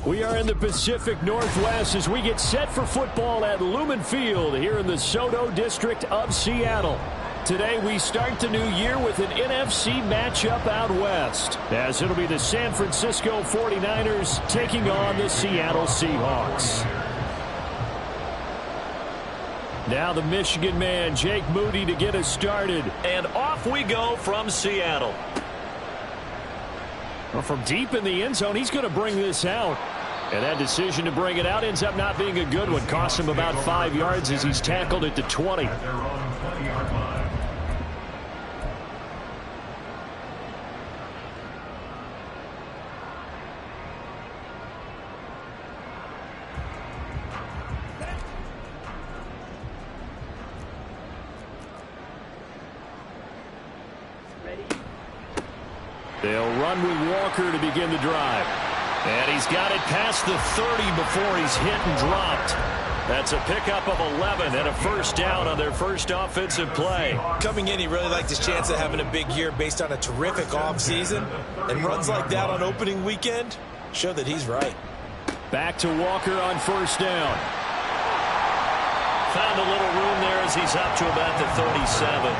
We are in the Pacific Northwest as we get set for football at Lumen Field here in the Soto District of Seattle. Today we start the new year with an NFC matchup out west, as it'll be the San Francisco 49ers taking on the Seattle Seahawks. Now the Michigan man, Jake Moody, to get us started. And off we go from Seattle. Well, from deep in the end zone, he's going to bring this out. And that decision to bring it out ends up not being a good one. Costs him about 5 yards as he's tackled at the 20. They'll run with Walker to begin the drive. And he's got it past the 30 before he's hit and dropped. That's a pickup of 11 and a first down on their first offensive play. Coming in, he really liked his chance of having a big year based on a terrific offseason. And runs like that on opening weekend show that he's right. Back to Walker on first down. Found a little room there as he's up to about the 37.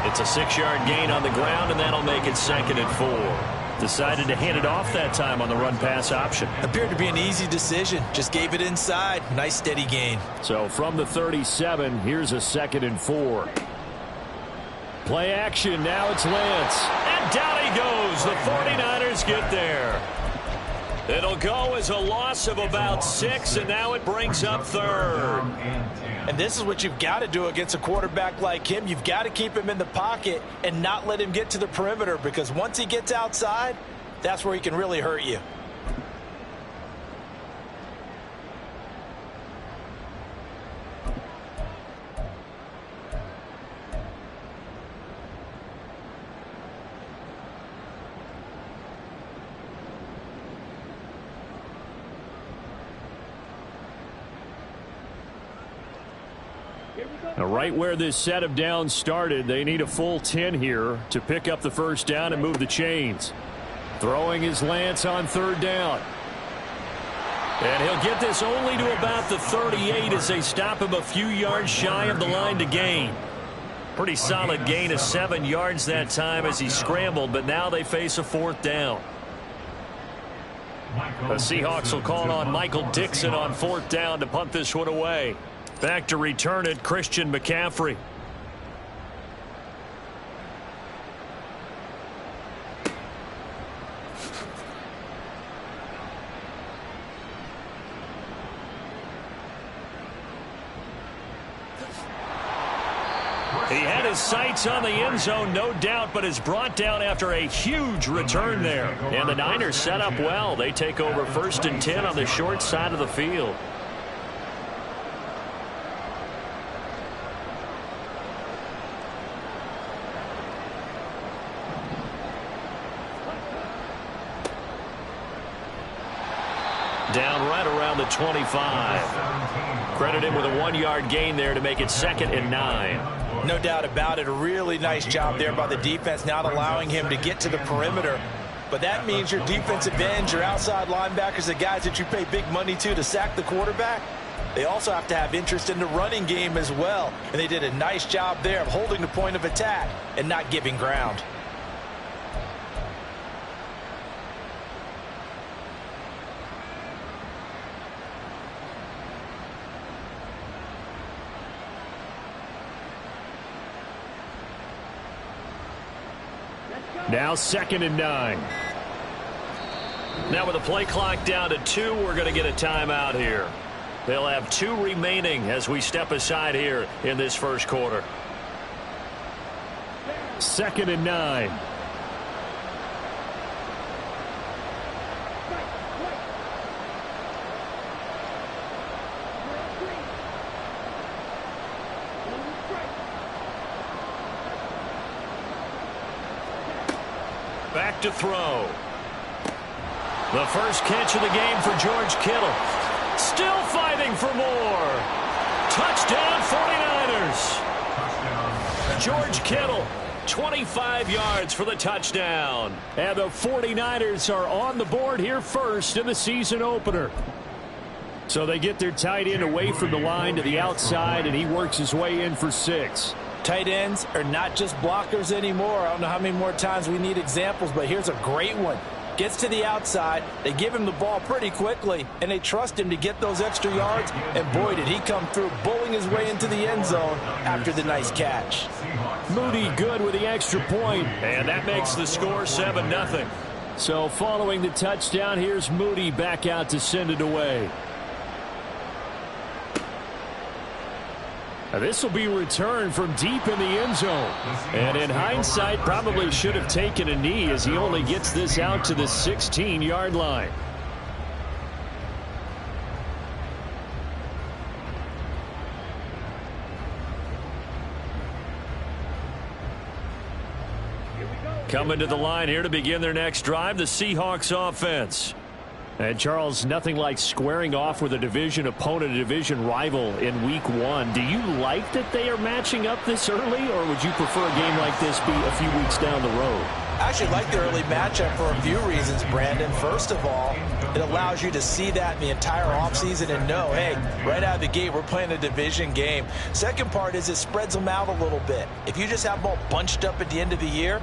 It's a 6-yard gain on the ground, and that'll make it 2nd and 4. Decided to hand it off that time on the run-pass option. Appeared to be an easy decision. Just gave it inside. Nice, steady gain. So from the 37, here's a 2nd and 4. Play action. Now it's Lance. And down he goes. The 49ers get there. It'll go as a loss of about 6, and now it brings up 3rd. And this is what you've got to do against a quarterback like him. You've got to keep him in the pocket and not let him get to the perimeter, because once he gets outside, that's where he can really hurt you. Now, right where this set of downs started, they need a full 10 here to pick up the first down and move the chains. Throwing is Lance on 3rd down. And he'll get this only to about the 38 as they stop him a few yards shy of the line to gain. Pretty solid gain of 7 yards that time as he scrambled, but now they face a 4th down. The Seahawks will call on Michael Dixon on 4th down to punt this one away. Back to return it, Christian McCaffrey. He had his sights on the end zone, no doubt, but is brought down after a huge return there. And the Niners set up well. They take over 1st and 10 on the short side of the field. Down right around the 25. Credit him with a 1-yard gain there to make it 2nd and 9. No doubt about it. A really nice job there by the defense, not allowing him to get to the perimeter. But that means your defensive ends, your outside linebackers, the guys that you pay big money to sack the quarterback, they also have to have interest in the running game as well. And they did a nice job there of holding the point of attack and not giving ground. Now 2nd and 9. Now with the play clock down to 2, we're going to get a timeout here. They'll have 2 remaining as we step aside here in this first quarter. 2nd and 9. Back to throw. The first catch of the game for George Kittle. Still fighting for more. Touchdown 49ers. George Kittle 25 yards for the touchdown. And the 49ers are on the board here first in the season opener. So they get their tight end away from the line to the outside, and he works his way in for 6. Tight ends are not just blockers anymore. I don't know how many more times we need examples, but here's a great one. Gets to the outside, they give him the ball pretty quickly, and they trust him to get those extra yards, and boy, did he come through, bowling his way into the end zone after the nice catch. Moody good with the extra point. And that makes the score 7-0. So following the touchdown, here's Moody back out to send it away. This will be returned from deep in the end zone. And in hindsight, probably should have taken a knee as he only gets this out to the 16-yard line. Coming to the line here to begin their next drive, the Seahawks offense. And, Charles, nothing like squaring off with a division opponent, a division rival in Week 1. Do you like that they are matching up this early, or would you prefer a game like this be a few weeks down the road? I actually like the early matchup for a few reasons, Brandon. First of all, it allows you to see that in the entire offseason and know, hey, right out of the gate, we're playing a division game. Second part is it spreads them out a little bit. If you just have them all bunched up at the end of the year,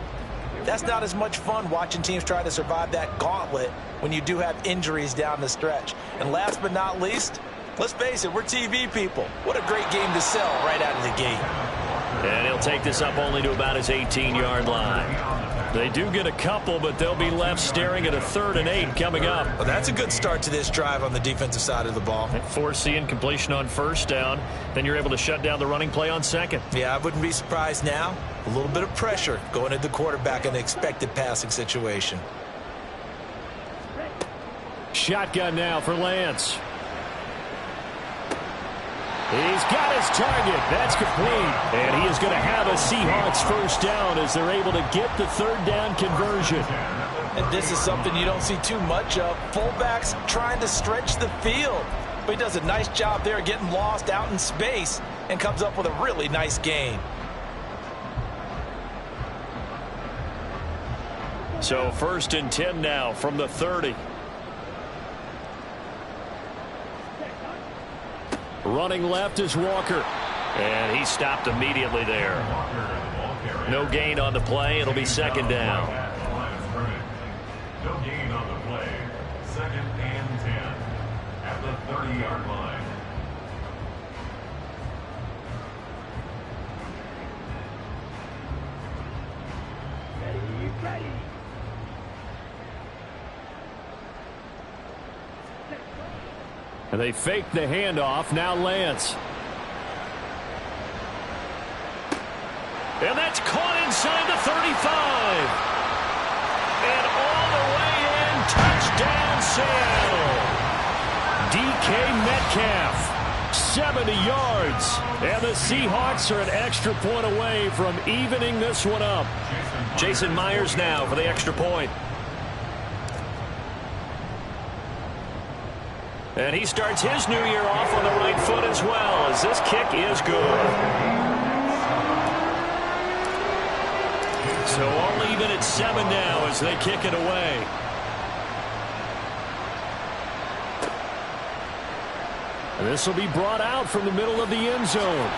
that's not as much fun watching teams try to survive that gauntlet when you do have injuries down the stretch. And last but not least, let's face it, we're TV people. What a great game to sell right out of the gate. And he'll take this up only to about his 18-yard line. They do get a couple, but they'll be left staring at a 3rd and 8 coming up. Well, that's a good start to this drive on the defensive side of the ball. Force the incompletion on 1st down. Then you're able to shut down the running play on 2nd. Yeah, I wouldn't be surprised now. A little bit of pressure going at the quarterback in an expected passing situation. Shotgun now for Lance. He's got his target. That's complete. And he is going to have a Seahawks 1st down as they're able to get the 3rd down conversion. And this is something you don't see too much of. Fullbacks trying to stretch the field. But he does a nice job there getting lost out in space and comes up with a really nice gain. So 1st and 10 now from the 30. Running left is Walker. And he stopped immediately there. No gain on the play. It'll be 2nd down. No gain on the play. 2nd and 10 at the 30-yard line. Ready. And they fake the handoff. Now Lance. And that's caught inside the 35. And all the way in. Touchdown, Seattle. DK Metcalf. 70 yards. And the Seahawks are an extra point away from evening this one up. Jason Myers now for the extra point. And he starts his new year off on the right foot as well, as this kick is good. So all even at 7 now as they kick it away. And this will be brought out from the middle of the end zone.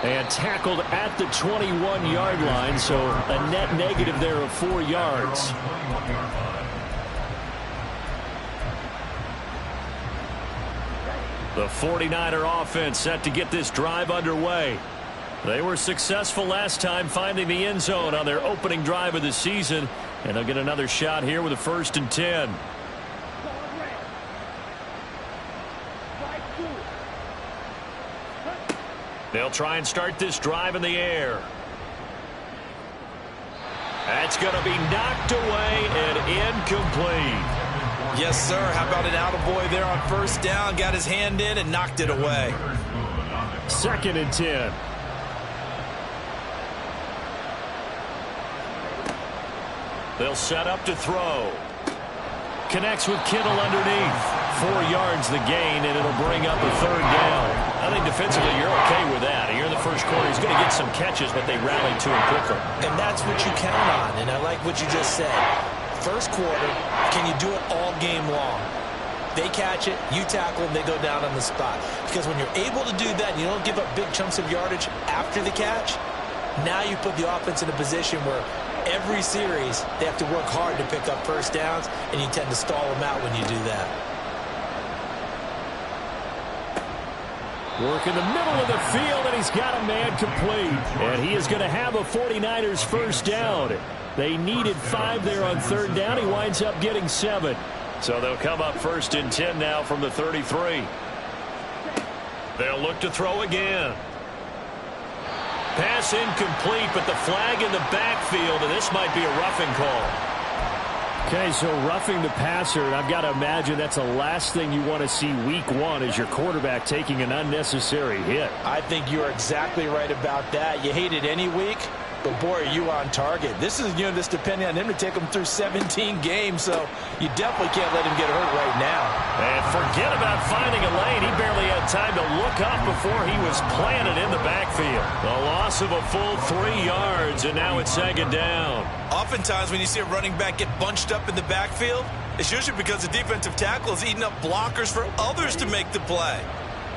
And tackled at the 21-yard line, so a net negative there of 4 yards. The 49er offense set to get this drive underway. They were successful last time finding the end zone on their opening drive of the season, and they'll get another shot here with a 1st and 10. They'll try and start this drive in the air. That's going to be knocked away and incomplete. Yes, sir. How about an attaboy there on 1st down? Got his hand in and knocked it away. 2nd and 10. They'll set up to throw. Connects with Kittle underneath. 4 yards the gain, and it'll bring up a 3rd down. I think defensively you're okay with that. Here in the first quarter, he's going to get some catches, but they rallied to him quickly. And that's what you count on, and I like what you just said. First quarter, can you do it all game long? They catch it, you tackle them, they go down on the spot. Because when you're able to do that and you don't give up big chunks of yardage after the catch, now you put the offense in a position where every series they have to work hard to pick up first downs, and you tend to stall them out when you do that. Work in the middle of the field, and he's got a man complete. And he is going to have a 49ers first down. They needed 5 there on third down. He winds up getting 7. So they'll come up first and 10 now from the 33. They'll look to throw again. Pass incomplete, but the flag in the backfield, and this might be a roughing call. Okay, so roughing the passer, and I've got to imagine that's the last thing you want to see week 1 as your quarterback taking an unnecessary hit. I think you're exactly right about that. You hate it any week, but boy, are you on target. This is, this depending on him to take him through 17 games, so you definitely can't let him get hurt right now. And forget about finding a lane. He barely had time to look up before he was planted in the backfield. The loss of a full 3 yards, and now it's second down. Oftentimes when you see a running back get bunched up in the backfield, it's usually because the defensive tackle is eating up blockers for others to make the play.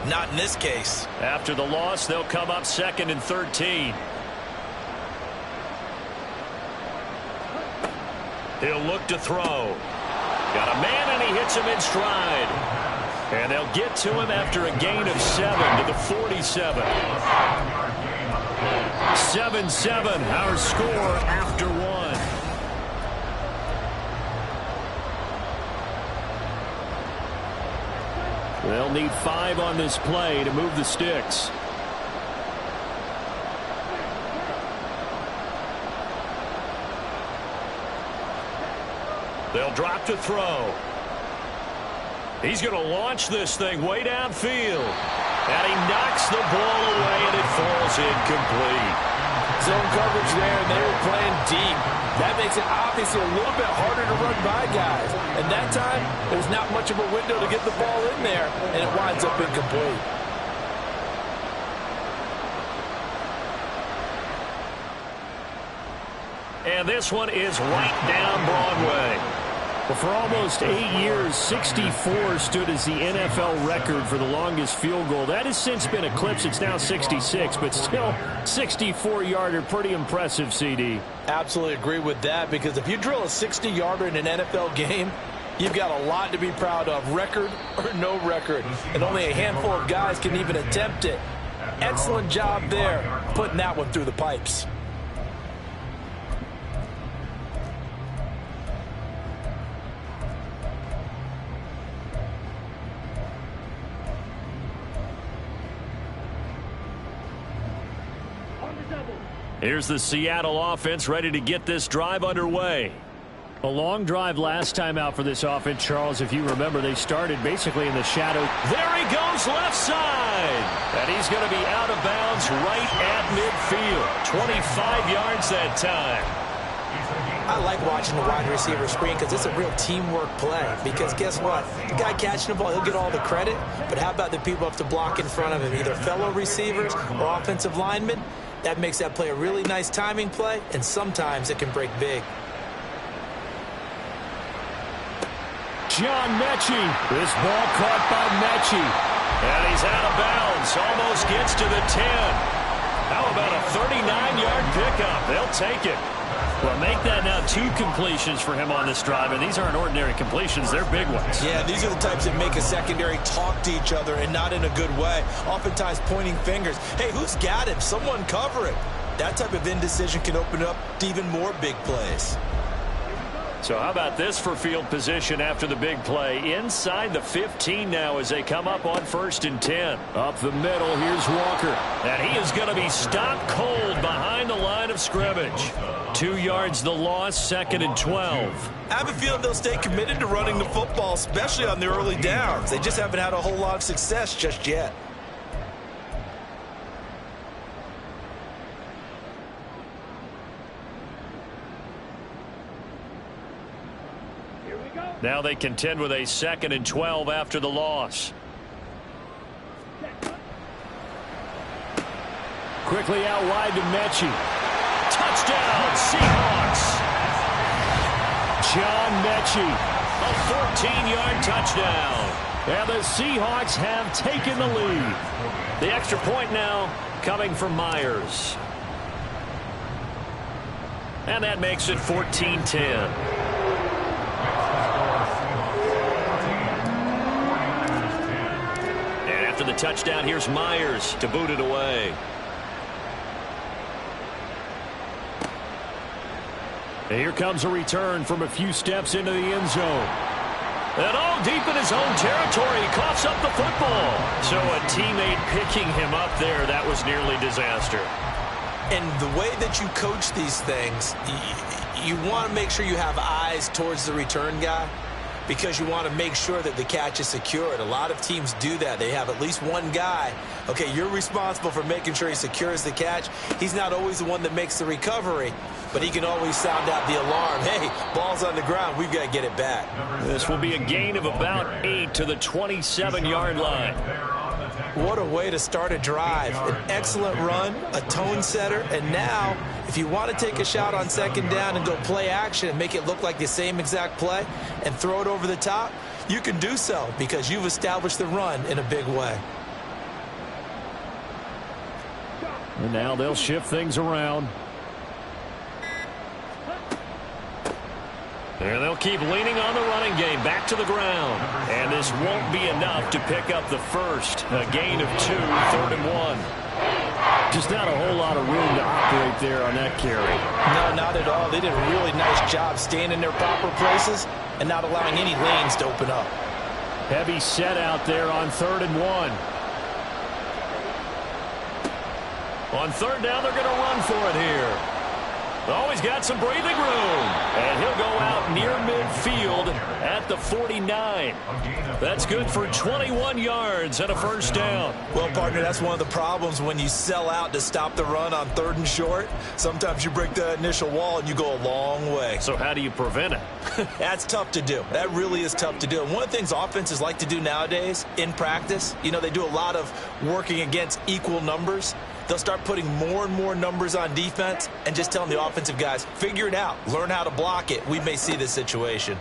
Not in this case. After the loss, they'll come up second and 13. He'll look to throw. Got a man, and he hits him in stride. And they'll get to him after a gain of 7 to the 47. 7-7, our score after 1. They'll need 5 on this play to move the sticks. They'll drop to throw. He's going to launch this thing way downfield. And he knocks the ball away, and it falls incomplete. Zone coverage there, and they were playing deep. That makes it obviously a little bit harder to run by guys. And that time, there's not much of a window to get the ball in there, and it winds up incomplete. And this one is right down Broadway. Well, for almost 8 years, 64 stood as the NFL record for the longest field goal. That has since been eclipsed. It's now 66, but still 64-yarder. Pretty impressive, CD. Absolutely agree with that, because if you drill a 60-yarder in an NFL game, you've got a lot to be proud of, record or no record. And only a handful of guys can even attempt it. Excellent job there, putting that one through the pipes. Here's the Seattle offense ready to get this drive underway. A long drive last time out for this offense, Charles. If you remember, they started basically in the shadow. There he goes left side. And he's going to be out of bounds right at midfield. 25 yards that time. I like watching the wide receiver screen because it's a real teamwork play. Because guess what? The guy catching the ball, he'll get all the credit. But how about the people up to block in front of him, either fellow receivers or offensive linemen? That makes that play a really nice timing play, and sometimes it can break big. John Mechie. This ball caught by Mechie. And he's out of bounds. Almost gets to the 10. How about a 39-yard pickup? They'll take it. Well, make that now 2 completions for him on this drive, and these aren't ordinary completions. They're big ones. Yeah, these are the types that make a secondary talk to each other, and not in a good way. Oftentimes pointing fingers. Hey, who's got him? Someone cover him. That type of indecision can open up to even more big plays. So how about this for field position after the big play? Inside the 15 now as they come up on 1st and 10. Up the middle, here's Walker. And he is going to be stopped cold behind the line of scrimmage. 2 yards the loss, 2nd and 12. I have a feeling they'll stay committed to running the football, especially on the early downs. They just haven't had a whole lot of success just yet. Now they contend with a 2nd and 12 after the loss. Quickly out wide to Mechie. Touchdown, Seahawks. John Mechie. A 14-yard touchdown. And the Seahawks have taken the lead. The extra point now coming from Myers. And that makes it 14-10. And after the touchdown, here's Myers to boot it away. And here comes a return from a few steps into the end zone. And all deep in his own territory, he coughs up the football. So a teammate picking him up there, that was nearly disaster. And the way that you coach these things, you want to make sure you have eyes towards the return guy because you want to make sure that the catch is secured. A lot of teams do that. They have at least one guy. Okay, you're responsible for making sure he secures the catch. He's not always the one that makes the recovery, but he can always sound out the alarm. Hey, ball's on the ground. We've got to get it back. This will be a gain of about 8 to the 27-yard line. What a way to start a drive. An excellent run, a tone setter, and now if you want to take a shot on second down and go play action and make it look like the same exact play and throw it over the top, you can do so because you've established the run in a big way. And now they'll shift things around. And they'll keep leaning on the running game back to the ground. And this won't be enough to pick up the first. A gain of 2, 3rd and 1. Just not a whole lot of room to operate there on that carry. No, not at all. They did a really nice job staying in their proper places and not allowing any lanes to open up. Heavy set out there on 3rd and 1. On 3rd down, they're going to run for it here. Oh, he's got some breathing room. And he'll go out near midfield at the 49. That's good for 21 yards and a first down. Well, partner, that's one of the problems when you sell out to stop the run on 3rd and short. Sometimes you break the initial wall and you go a long way. So how do you prevent it? That's tough to do. That really is tough to do. And one of the things offenses like to do nowadays in practice, you know, they do a lot of working against equal numbers. They'll start putting more and more numbers on defense and just telling the offensive guys, figure it out, learn how to block it. We may see this situation.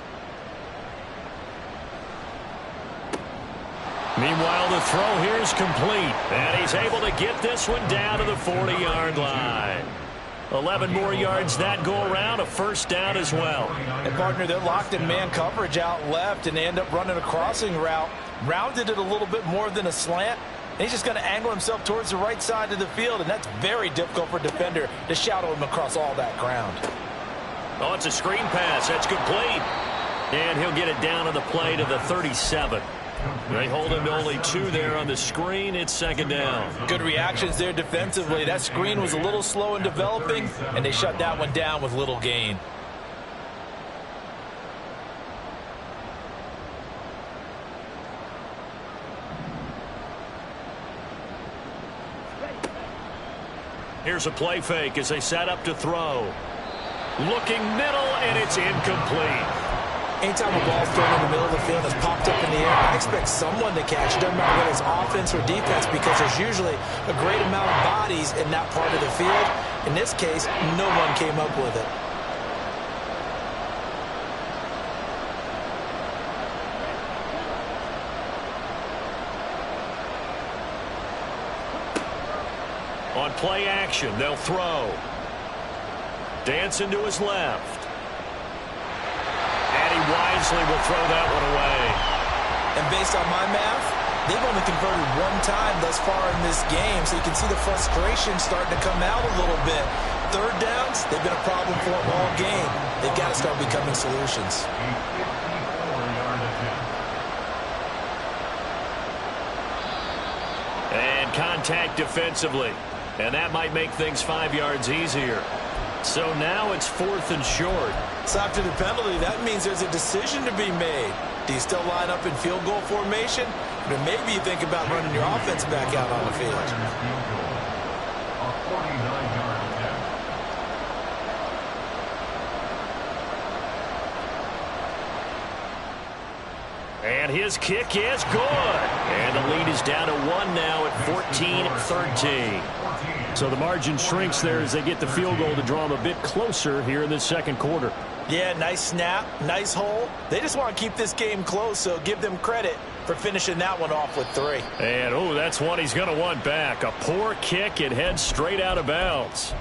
Meanwhile, the throw here is complete. And he's able to get this one down to the 40-yard line. 11 more yards that go around, a first down as well. And, partner, they're locked in man coverage out left, and they end up running a crossing route. Rounded it a little bit more than a slant. And he's just going to angle himself towards the right side of the field, and that's very difficult for a defender to shadow him across all that ground. Oh, it's a screen pass. That's complete. And he'll get it down on the play to the 37. They hold him to only 2 there on the screen. It's 2nd down. Good reactions there defensively. That screen was a little slow in developing, and they shut that one down with little gain. Here's a play fake as they set up to throw. Looking middle, and it's incomplete. Anytime a ball's thrown in the middle of the field that's popped up in the air, I expect someone to catch. It doesn't matter whether it's offense or defense because there's usually a great amount of bodies in that part of the field. In this case, no one came up with it. On play action, they'll throw. Dancing to his left. And he wisely will throw that one away. And based on my math, they've only converted one time thus far in this game, so you can see the frustration starting to come out a little bit. 3rd downs, they've been a problem for them all game. They've got to start becoming solutions. And contact defensively. And that might make things 5 yards easier. So now it's 4th and short. So after the penalty, that means there's a decision to be made. Do you still line up in field goal formation? Or maybe you think about running your offense back out on the field. And his kick is good. And the lead is down to 1 now at 14-13. So the margin shrinks there as they get the field goal to draw them a bit closer here in this second quarter. Yeah, nice snap, nice hole. They just want to keep this game close, so give them credit for finishing that one off with 3. And, oh, that's one he's going to want back. A poor kick. It heads straight out of bounds.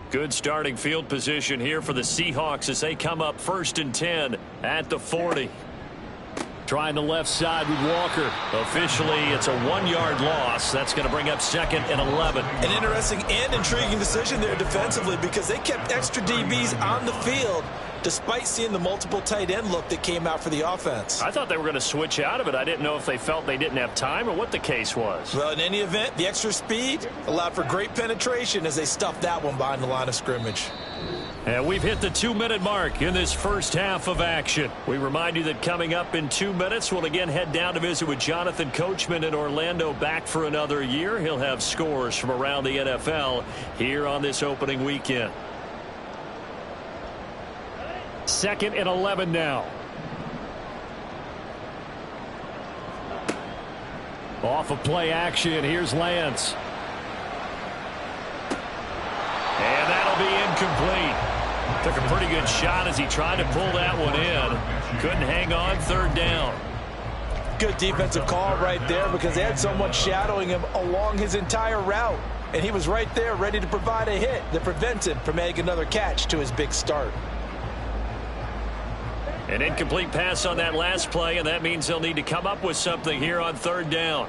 Good starting field position here for the Seahawks as they come up 1st and 10 at the 40. Trying the left side with Walker. Officially, it's a 1-yard loss. That's going to bring up 2nd and 11. An interesting and intriguing decision there defensively because they kept extra DBs on the field despite seeing the multiple tight end look that came out for the offense. I thought they were going to switch out of it. I didn't know if they felt they didn't have time or what the case was. Well, in any event, the extra speed allowed for great penetration as they stuffed that one behind the line of scrimmage. And we've hit the 2-minute mark in this first half of action. We remind you that coming up in 2 minutes, we'll again head down to visit with Jonathan Coachman in Orlando, back for another year. He'll have scores from around the NFL here on this opening weekend. 2nd and 11 now. Off of play action. Here's Lance. And that'll be incomplete. Took a pretty good shot as he tried to pull that one in. Couldn't hang on 3rd down. Good defensive call right there because they had someone shadowing him along his entire route. And he was right there ready to provide a hit that prevents him from adding another catch to his big start. An incomplete pass on that last play, and that means they'll need to come up with something here on 3rd down.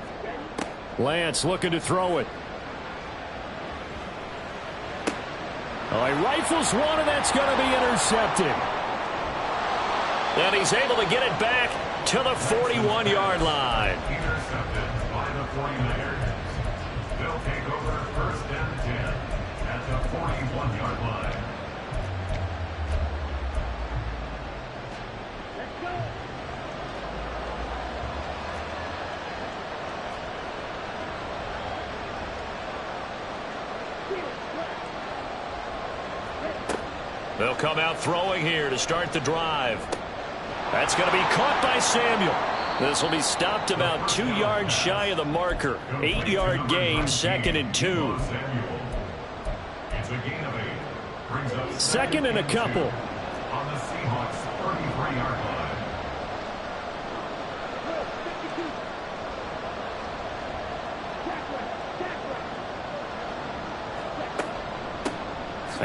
Lance looking to throw it. Oh, he rifles one, and that's going to be intercepted. And he's able to get it back to the 41-yard line. Intercepted by the 49ers. They'll take over 1st and 10 at the 41-yard line. They'll come out throwing here to start the drive. That's going to be caught by Samuel. This will be stopped about 2 yards shy of the marker. 8-yard gain, 2nd and 2. It's a gain of 8. Brings up 2nd and a couple. On the Seahawks 33-yard line.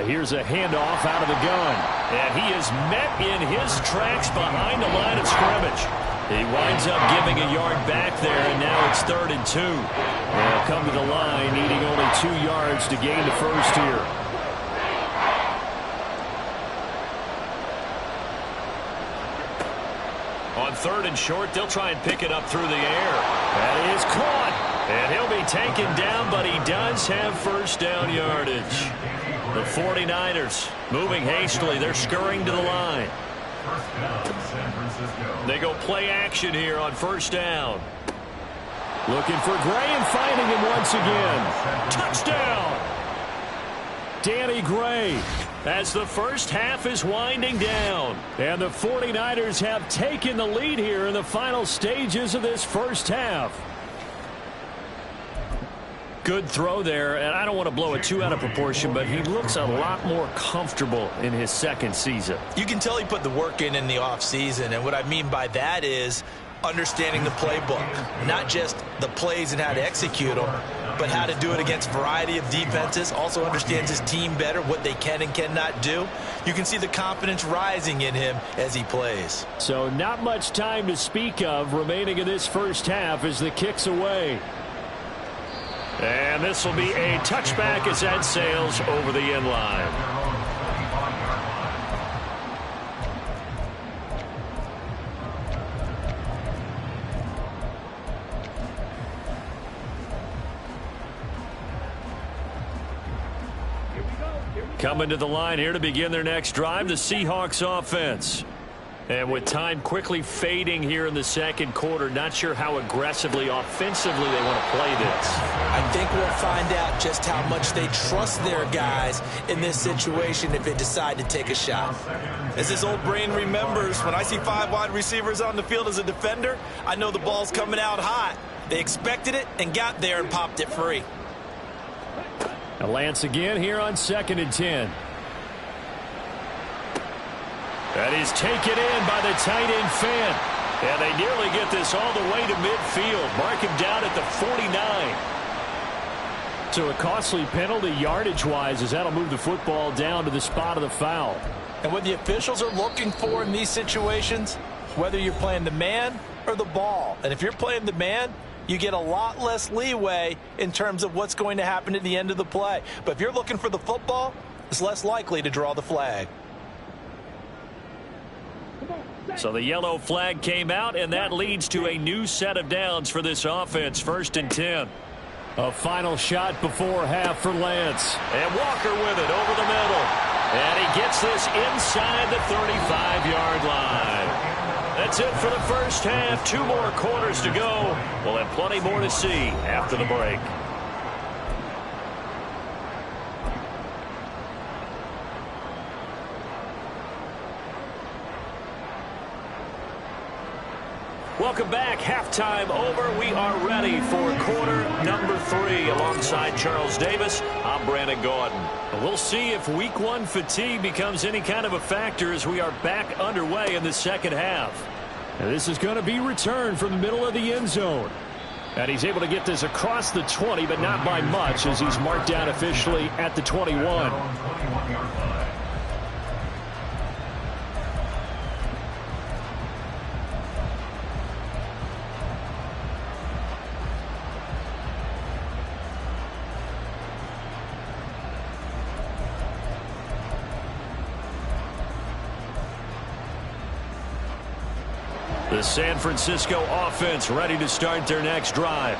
Here's a handoff out of the gun. And he is met in his tracks behind the line of scrimmage. He winds up giving a yard back there, and now it's 3rd and 2. They'll come to the line, needing only 2 yards to gain the first here. On 3rd and short, they'll try and pick it up through the air. That is caught. And he'll be taken down, but he does have 1st down yardage. The 49ers moving hastily. They're scurrying to the line. First down, San Francisco. They go play action here on 1st down. Looking for Gray and finding him once again. Touchdown! Danny Gray. As the first half is winding down. And the 49ers have taken the lead here in the final stages of this first half. Good throw there, and I don't want to blow it too out of proportion, but he looks a lot more comfortable in his 2nd season. You can tell he put the work in the offseason, and what I mean by that is understanding the playbook, not just the plays and how to execute them, but how to do it against a variety of defenses. Also understands his team better, what they can and cannot do. You can see the confidence rising in him as he plays. So not much time to speak of remaining in this first half as the kick's away. And this will be a touchback as that sails over the end line. Coming to the line here to begin their next drive, the Seahawks offense. And with time quickly fading here in the second quarter, not sure how aggressively, offensively they want to play this. I think we'll find out just how much they trust their guys in this situation if they decide to take a shot. As this old brain remembers, when I see 5 wide receivers on the field as a defender, I know the ball's coming out hot. They expected it and got there and popped it free. Now Lance again here on 2nd and 10. That is taken in by the tight end Fant. And they nearly get this all the way to midfield. Mark him down at the 49. So a costly penalty yardage-wise as that'll move the football down to the spot of the foul. And what the officials are looking for in these situations, whether you're playing the man or the ball. And if you're playing the man, you get a lot less leeway in terms of what's going to happen at the end of the play. But if you're looking for the football, it's less likely to draw the flag. So the yellow flag came out, and that leads to a new set of downs for this offense. 1st and 10. A final shot before half for Lance. And Walker with it over the middle. And he gets this inside the 35-yard line. That's it for the first half. 2 more quarters to go. We'll have plenty more to see after the break. Welcome back. Halftime over. We are ready for quarter number 3. Alongside Charles Davis, I'm Brandon Gordon. We'll see if week 1 fatigue becomes any kind of a factor as we are back underway in the second half. And this is going to be returned from the middle of the end zone. And he's able to get this across the 20, but not by much as he's marked down officially at the 21. The San Francisco offense ready to start their next drive.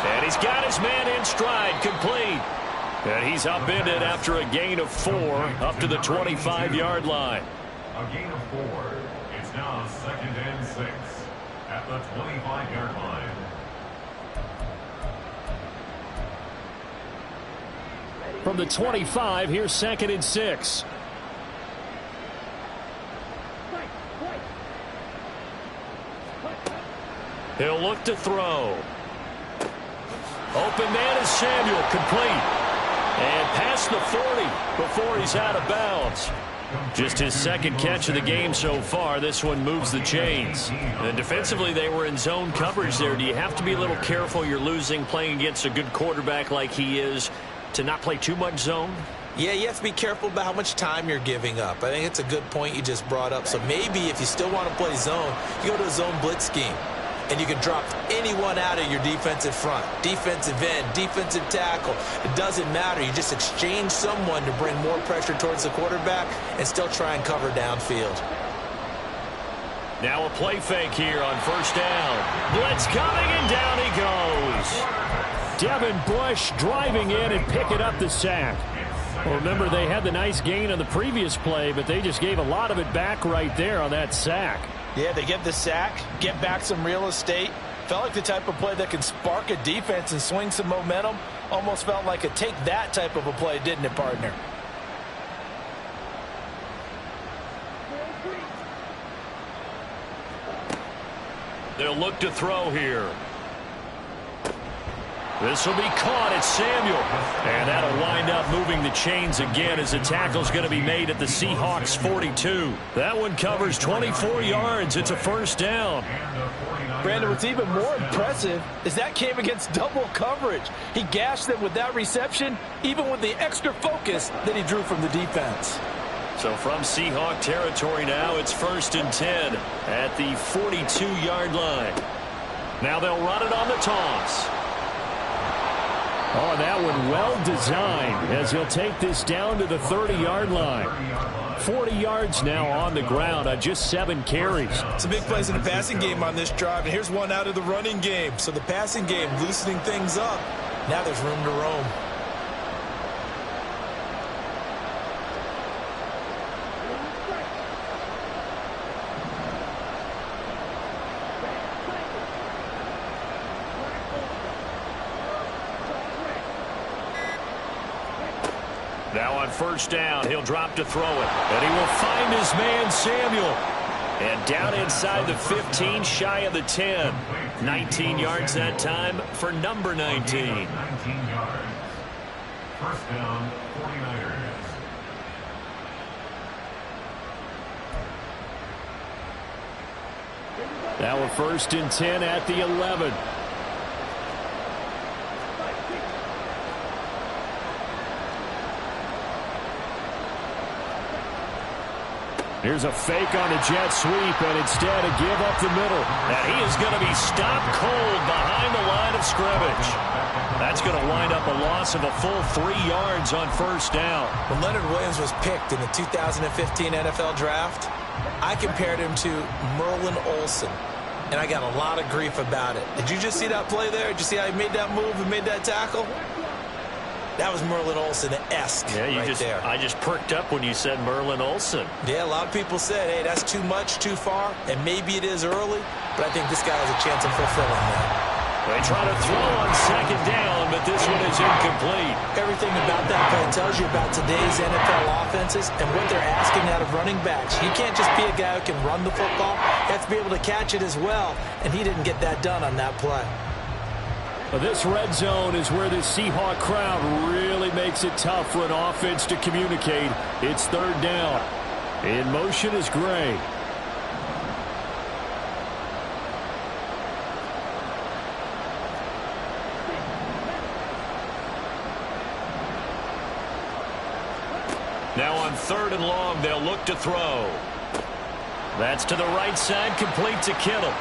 And he's got his man in stride, complete. And he's upended after a gain of 4 up to the 25-yard line. A gain of 4. It's now 2nd and 6 at the 25-yard line. From the 25, here's 2nd and 6. He'll look to throw. Open man is Samuel, complete. And past the 40 before he's out of bounds. Just his 2nd catch of the game so far. This one moves the chains. And defensively, they were in zone coverage there. Do you have to be a little careful? You're losing playing against a good quarterback like he is to not play too much zone? Yeah, you have to be careful about how much time you're giving up. I think it's a good point you just brought up. So maybe if you still want to play zone, you go to a zone blitz scheme. And you can drop anyone out of your defensive front. Defensive end, defensive tackle. It doesn't matter. You just exchange someone to bring more pressure towards the quarterback and still try and cover downfield. Now a play fake here on 1st down. Blitz coming, and down he goes. Devin Bush driving in and picking up the sack. Well, remember, they had the nice gain on the previous play, but they just gave a lot of it back right there on that sack. Yeah, they get the sack, get back some real estate. Felt like the type of play that can spark a defense and swing some momentum. Almost felt like a take that type of a play, didn't it, partner? They'll look to throw here. This will be caught. It's Samuel. And that'll wind up moving the chains again as the tackle's going to be made at the Seahawks 42. That one covers 24 yards. It's a 1st down. Brandon, what's even more impressive is that came against double coverage. He gashed them with that reception, even with the extra focus that he drew from the defense. So from Seahawk territory now, it's 1st and 10 at the 42-yard line. Now they'll run it on the toss. Oh, and that one well designed as he'll take this down to the 30-yard line. 40 yards now on the ground on just 7 carries. Some big plays in the passing game on this drive, and here's one out of the running game. So the passing game loosening things up. Now there's room to roam. Now on first down, he'll drop to throw it. And he will find his man, Samuel. And down inside the 15, shy of the 10. 19 yards that time for number 19. 19 yards. First down, 49ers. Now a 1st and 10 at the 11. Here's a fake on a jet sweep, and instead a give up the middle. And he is going to be stopped cold behind the line of scrimmage. That's going to wind up a loss of a full 3 yards on first down. When Leonard Williams was picked in the 2015 NFL Draft, I compared him to Merlin Olsen, and I got a lot of grief about it. Did you just see that play there? Did you see how he made that move and made that tackle? That was Merlin Olsen-esque there. I just perked up when you said Merlin Olsen. Yeah, a lot of people said, hey, that's too much, too far, and maybe it is early, but I think this guy has a chance of fulfilling that. They try to throw on second down, but this one is incomplete. Everything about that play tells you about today's NFL offenses and what they're asking out of running backs. You can't just be a guy who can run the football. You have to be able to catch it as well, and he didn't get that done on that play. This red zone is where the Seahawk crowd really makes it tough for an offense to communicate. It's 3rd down. In motion is Gray. Now on 3rd and long, they'll look to throw. That's to the right side, complete to Kittle.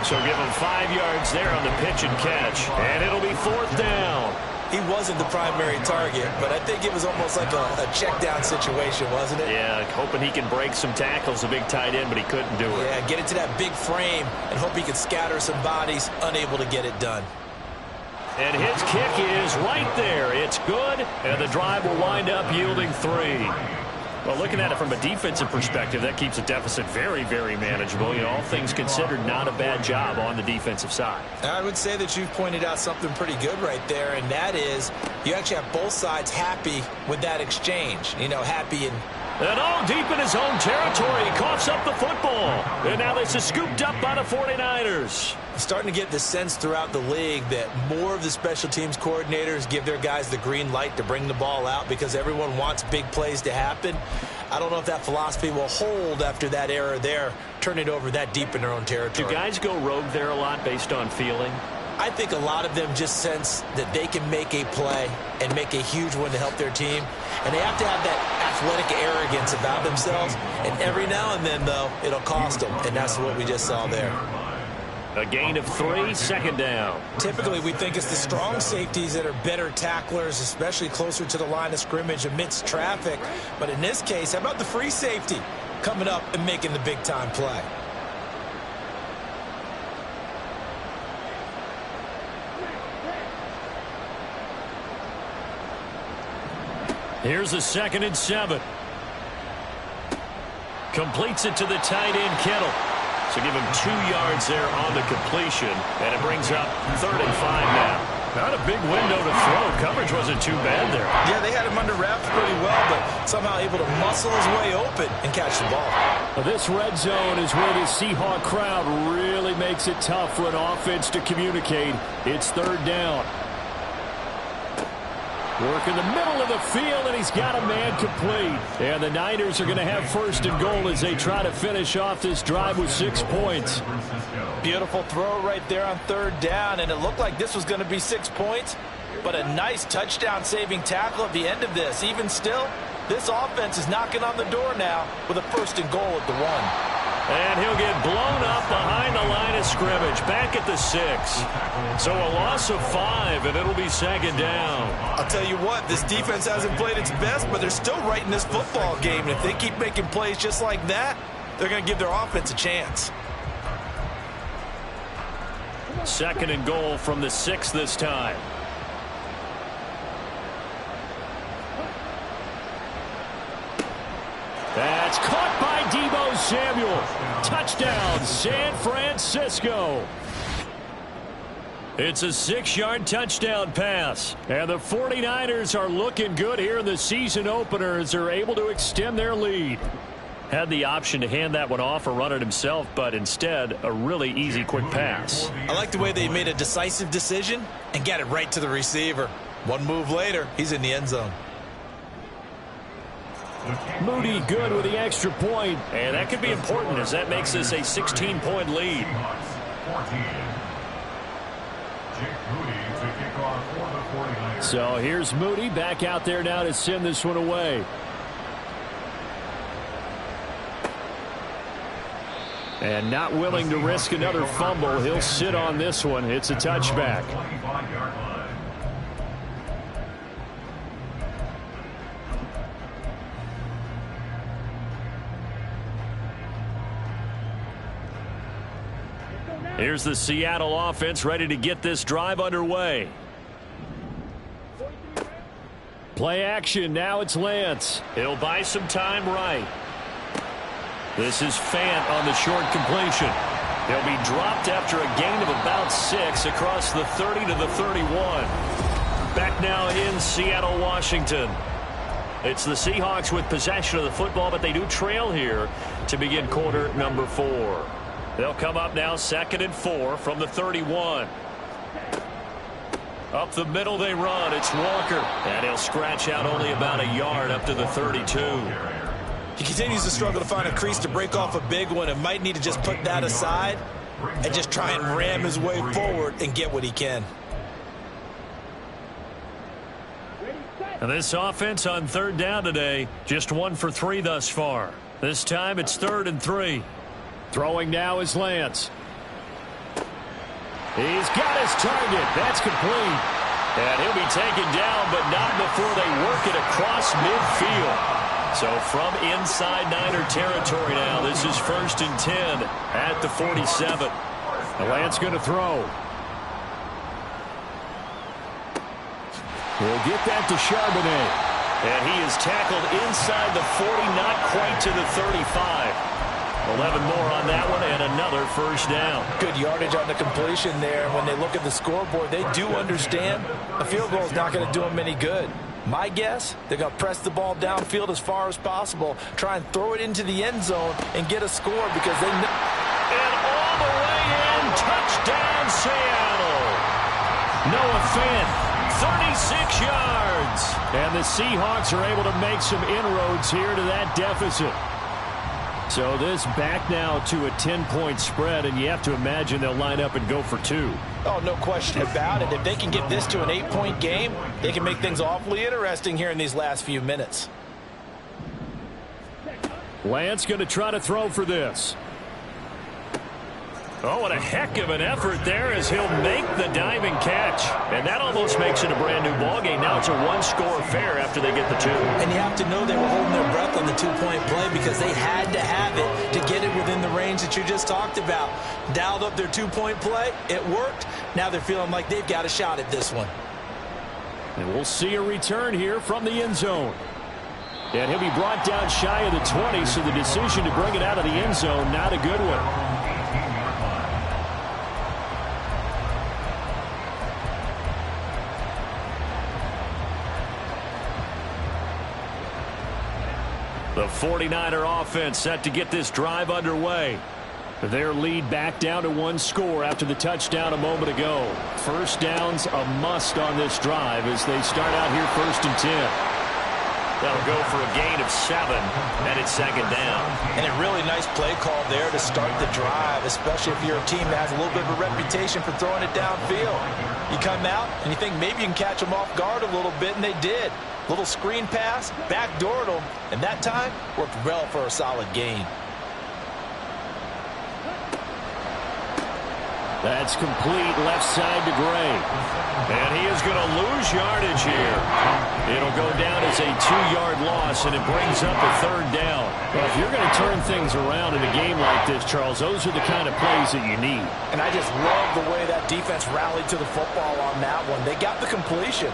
So give him 5 yards there on the pitch and catch. And it'll be 4th down. He wasn't the primary target, but I think it was almost like a check down situation, wasn't it? Yeah, hoping he can break some tackles, a big tight end, but he couldn't do it. Yeah, get it to that big frame and hope he could scatter some bodies, unable to get it done. And his kick is right there. It's good, and the drive will wind up yielding 3. Well, looking at it from a defensive perspective, that keeps the deficit very, very manageable. You know, all things considered, not a bad job on the defensive side. I would say that you've pointed out something pretty good right there, and that is you actually have both sides happy with that exchange. You know, happy and all deep in his own territory. He coughs up the football. And now this is scooped up by the 49ers. Starting to get the sense throughout the league that more of the special teams coordinators give their guys the green light to bring the ball out because everyone wants big plays to happen. I don't know if that philosophy will hold after that error there, turning it over that deep in their own territory. Do guys go rogue there a lot based on feeling? I think a lot of them just sense that they can make a play and make a huge one to help their team. And they have to have that athletic arrogance about themselves. And every now and then, though, it'll cost them. And that's what we just saw there. A gain of 3, 2nd down. Typically, we think it's the strong safeties that are better tacklers, especially closer to the line of scrimmage amidst traffic. But in this case, how about the free safety coming up and making the big-time play? Here's a 2nd and 7. Completes it to the tight end, Kittle. So give him 2 yards there on the completion. And it brings up 3rd and 5 now. Not a big window to throw. Coverage wasn't too bad there. Yeah, they had him under wraps pretty well, but somehow able to muscle his way open and catch the ball. This red zone is where the Seahawk crowd really makes it tough for an offense to communicate. It's 3rd down. Work in the middle of the field, and he's got a man complete. And the Niners are going to have 1st and goal as they try to finish off this drive with 6 points. Beautiful throw right there on 3rd down, and it looked like this was going to be 6 points, but a nice touchdown-saving tackle at the end of this. Even still, this offense is knocking on the door now with a 1st and goal at the 1. And he'll get blown up behind the line of scrimmage, back at the 6. So a loss of 5, and it'll be second down. I'll tell you what, this defense hasn't played its best, but they're still right in this football game. And if they keep making plays just like that, they're going to give their offense a chance. Second and goal from the 6 this time. That's caught by Deebo Samuel. Touchdown, San Francisco. It's a 6-yard touchdown pass. And the 49ers are looking good here in the season opener as they're able to extend their lead. Had the option to hand that one off or run it himself, but instead a really easy quick pass. I like the way they made a decisive decision and got it right to the receiver. One move later, he's in the end zone. Moody good with the extra point. And that could be important as that makes this a 16-point lead. So here's Moody back out there now to send this one away. And not willing to risk another fumble. He'll sit on this one. It's a touchback. Here's the Seattle offense ready to get this drive underway. Play action. Now it's Lance. He'll buy some time right. This is Fant on the short completion. He'll be dropped after a gain of about 6 across the 30 to the 31. Back now in Seattle, Washington. It's the Seahawks with possession of the football, but they do trail here to begin quarter number 4. They'll come up now 2nd and 4 from the 31. Up the middle they run. It's Walker. And he'll scratch out only about a yard up to the 32. He continues to struggle to find a crease to break off a big one and might need to just put that aside and just try and ram his way forward and get what he can. And this offense on 3rd down today, just 1 for 3 thus far. This time it's 3rd and 3. Throwing now is Lance. He's got his target. That's complete. And he'll be taken down, but not before they work it across midfield. So from inside Niner territory now, this is 1st and 10 at the 47. Lance going to throw. We'll get that to Charbonnet. And he is tackled inside the 40, not quite to the 35. 11 more on that one and another 1st down. Good yardage on the completion there. When they look at the scoreboard, they do understand a field goal is not going to do them any good. My guess, they're going to press the ball downfield as far as possible, try and throw it into the end zone and get a score because they know. And all the way in, touchdown Seattle. Noah Fant, 36 yards. And the Seahawks are able to make some inroads here to that deficit. So this back now to a 10-point spread, and you have to imagine they'll line up and go for 2. Oh, no question about it. If they can get this to an 8-point game, they can make things awfully interesting here in these last few minutes. Lance going to try to throw for this. Oh, what a heck of an effort there as he'll make the diving catch. And that almost makes it a brand new ballgame. Now it's a 1-score affair after they get the 2. And you have to know they were holding their breath on the 2-point play because they had to have it to get it within the range that you just talked about. Dialed up their 2-point play. It worked. Now they're feeling like they've got a shot at this one. And we'll see a return here from the end zone. And he'll be brought down shy of the 20, so the decision to bring it out of the end zone, not a good one. The 49er offense set to get this drive underway. Their lead back down to 1 score after the touchdown a moment ago. 1st down's a must on this drive as they start out here 1st and 10. That'll go for a gain of 7, and it's 2nd down. And a really nice play call there to start the drive, especially if you're a team that has a little bit of a reputation for throwing it downfield. You come out and you think maybe you can catch them off guard a little bit, and they did. Little screen pass, backdoored them, and that time worked well for a solid gain. That's complete left side to Gray. And he is going to lose yardage here. It'll go down as a 2-yard loss, and it brings up a third down. Well, if you're going to turn things around in a game like this, Charles, those are the kind of plays that you need. And I just love the way that defense rallied to the football on that one. They got the completion,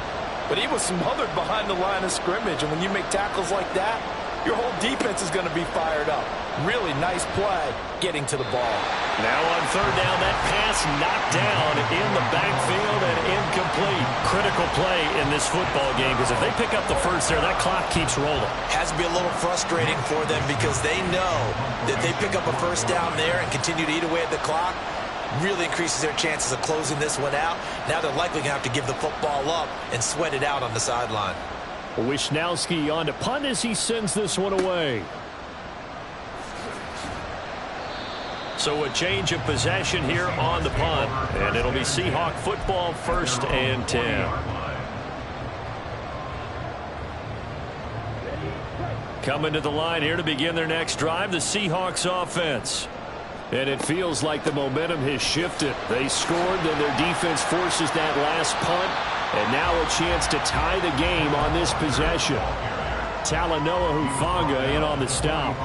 but he was smothered behind the line of scrimmage. And when you make tackles like that, your whole defense is going to be fired up. Really nice play getting to the ball. Now on third down, that pass knocked down in the backfield and incomplete. Critical play in this football game, because if they pick up the first there, that clock keeps rolling. Has to be a little frustrating for them because they know that they pick up a first down there and continue to eat away at the clock. Really increases their chances of closing this one out. Now they're likely going to have to give the football up and sweat it out on the sideline. Wisnowski on to punt as he sends this one away. So a change of possession here on the punt, and it'll be Seahawk football, 1st and 10. Coming to the line here to begin their next drive, the Seahawks offense. And it feels like the momentum has shifted. They scored, then their defense forces that last punt. And now a chance to tie the game on this possession. Talanoa Hufanga in on the stop.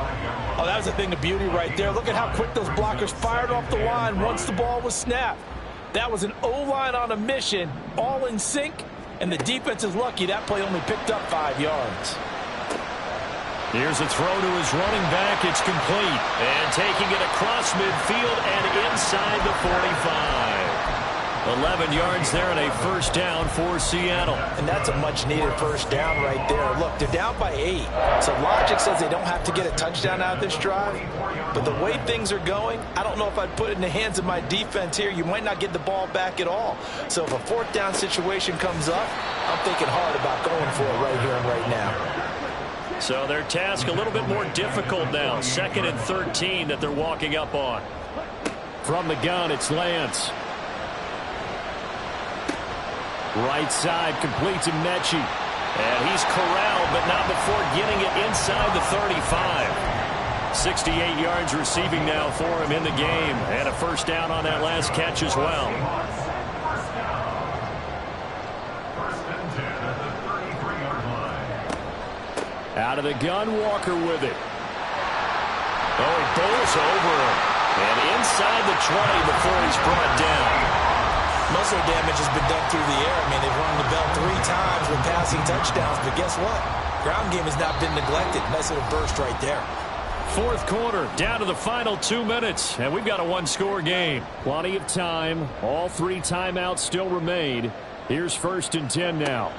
Oh, that was a thing of beauty right there. Look at how quick those blockers fired off the line once the ball was snapped. That was an O-line on a mission, all in sync, and the defense is lucky that play only picked up 5 yards. Here's a throw to his running back. It's complete. And taking it across midfield and inside the 45. 11 yards there and a first down for Seattle. And that's a much-needed first down right there. Look, they're down by 8. So logic says they don't have to get a touchdown out of this drive. But the way things are going, I don't know if I'd put it in the hands of my defense here. You might not get the ball back at all. So if a 4th down situation comes up, I'm thinking hard about going for it right here and right now. So their task a little bit more difficult now. 2nd and 13 that they're walking up on. From the gun, it's Lance. Right side completes to Mechie. And he's corralled, but not before getting it inside the 35. 68 yards receiving now for him in the game. And a first down on that last catch as well. Out of the gun, Walker with it. Oh, he bowls over him. And inside the 20 before he's brought down. Most of the damage has been done through the air. I mean, they've rung the bell 3 times with passing touchdowns, but guess what? Ground game has not been neglected. Nice little burst right there. 4th quarter, down to the final 2 minutes, and we've got a 1-score game. Plenty of time. All 3 timeouts still remain. Here's 1st and 10 now.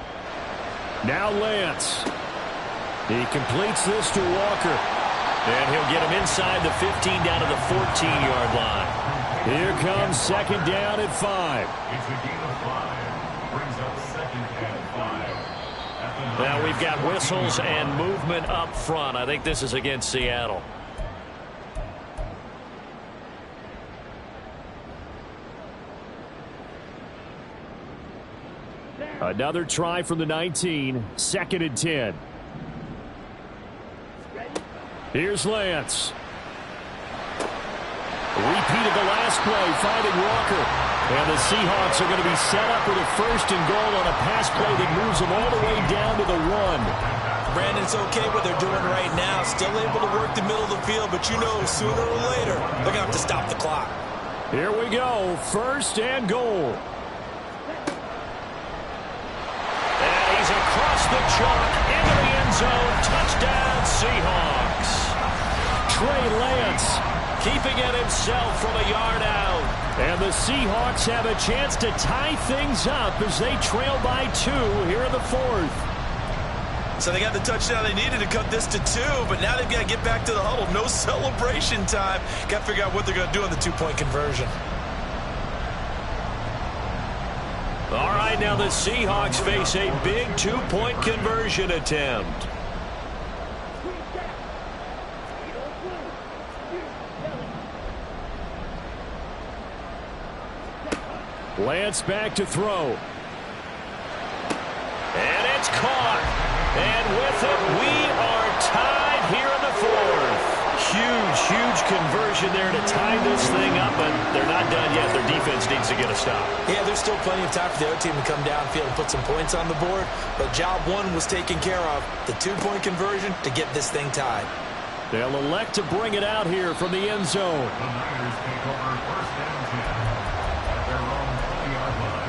Now Lance. He completes this to Walker. And he'll get him inside the 15 down to the 14-yard line. Here comes 2nd down at 5. It's a gain of 5. Brings up 2nd and 5. Now we've got whistles and movement up front. I think this is against Seattle. Another try from the 19. 2nd and 10. Here's Lance. Repeat of the last play, finding Walker. And the Seahawks are going to be set up with a 1st and goal on a pass play that moves them all the way down to the 1. Brandon, it's okay what they're doing right now. Still able to work the middle of the field, but you know sooner or later they're going to have to stop the clock. Here we go. 1st and goal. And he's across the chalk into the end zone. Touchdown, Seahawks. Trey Lance keeping it himself from a yard out. And the Seahawks have a chance to tie things up as they trail by 2 here in the 4th. So they got the touchdown they needed to cut this to 2, but now they've got to get back to the huddle. No celebration time. Got to figure out what they're going to do on the 2-point conversion. All right, now the Seahawks face a big 2-point conversion attempt. Lance back to throw. And it's caught. And with it, we are tied here in the 4th. Huge Huge conversion there to tie this thing up, but they're not done yet. Their defense needs to get a stop. Yeah, there's still plenty of time for the other team to come downfield and put some points on the board, but job one was taken care of. The two-point conversion to get this thing tied. They'll elect to bring it out here from the end zone. The Niners take over first and 10 at their own 20-yard line.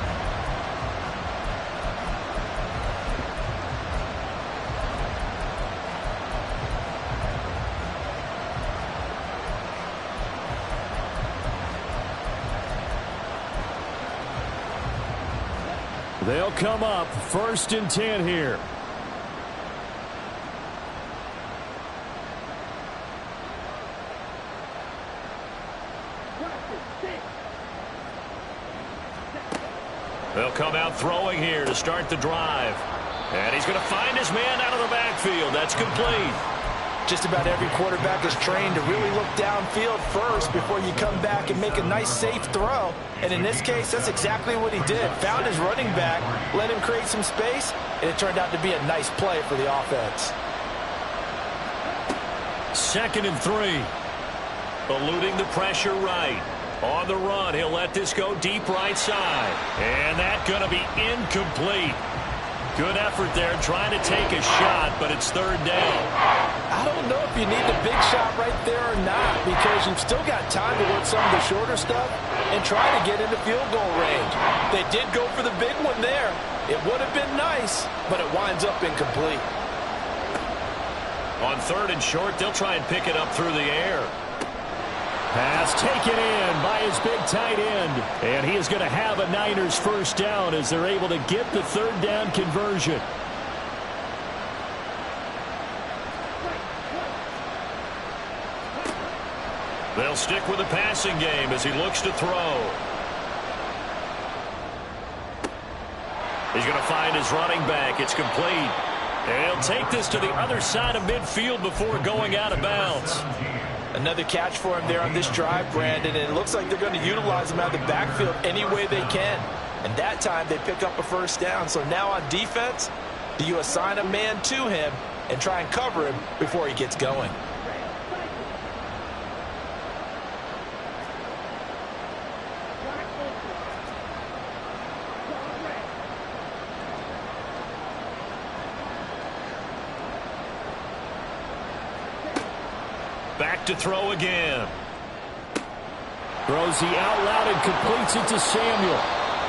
They'll come up first and 10 here. They'll come out throwing here to start the drive. And he's going to find his man out of the backfield. That's complete. Just about every quarterback is trained to really look downfield first before you come back and make a nice, safe throw. And in this case, that's exactly what he did. Found his running back, let him create some space, and it turned out to be a nice play for the offense. 2nd and 3. Eluding the pressure right. On the run, he'll let this go deep right side. And that's going to be incomplete. Good effort there trying to take a shot, but it's 3rd down. I don't know if you need the big shot right there or not, because you've still got time to work some of the shorter stuff and try to get into field goal range. They did go for the big one there. It would have been nice, but it winds up incomplete. On 3rd and short, they'll try and pick it up through the air. Pass taken in by his big tight end. And he is going to have a Niners first down as they're able to get the 3rd down conversion. They'll stick with the passing game as he looks to throw. He's going to find his running back. It's complete. And he'll take this to the other side of midfield before going out of bounds. Another catch for him there on this drive, Brandon, and it looks like they're going to utilize him out of the backfield any way they can. And that time they pick up a first down. So now on defense, do you assign a man to him and try and cover him before he gets going? Back to throw again. Throws the out loud and completes it to Samuel.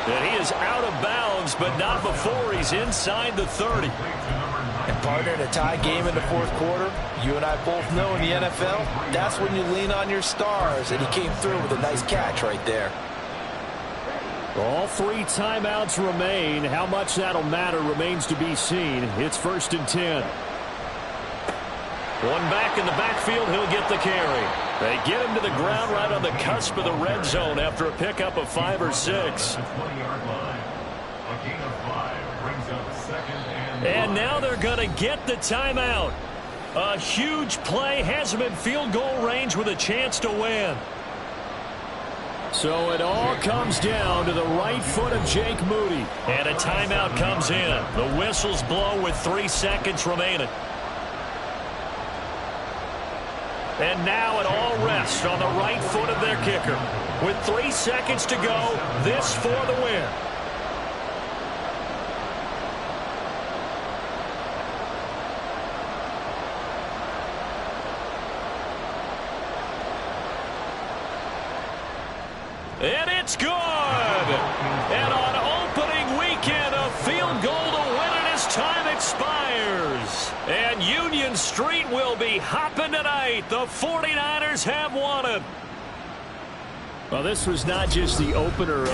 And he is out of bounds, but not before he's inside the 30. And partner, in a tie game in the 4th quarter, you and I both know in the NFL, that's when you lean on your stars, and he came through with a nice catch right there. All 3 timeouts remain. How much that'll matter remains to be seen. It's 1st and 10. One back in the backfield, he'll get the carry. They get him to the ground right on the cusp of the red zone after a pickup of 5 or 6. The 20-yard line. A gain of 5 brings up 2nd And now they're going to get the timeout. A huge play has him in field goal range with a chance to win. So it all comes down to the right foot of Jake Moody. And a timeout comes in. The whistles blow with 3 seconds remaining. And now it all rests on the right foot of their kicker. With 3 seconds to go, this for the win. And it's good. And on opening weekend, a field goal to win it as time expires. And Union Street will be hopping tonight. The 49ers have won it. Well, this was not just the opener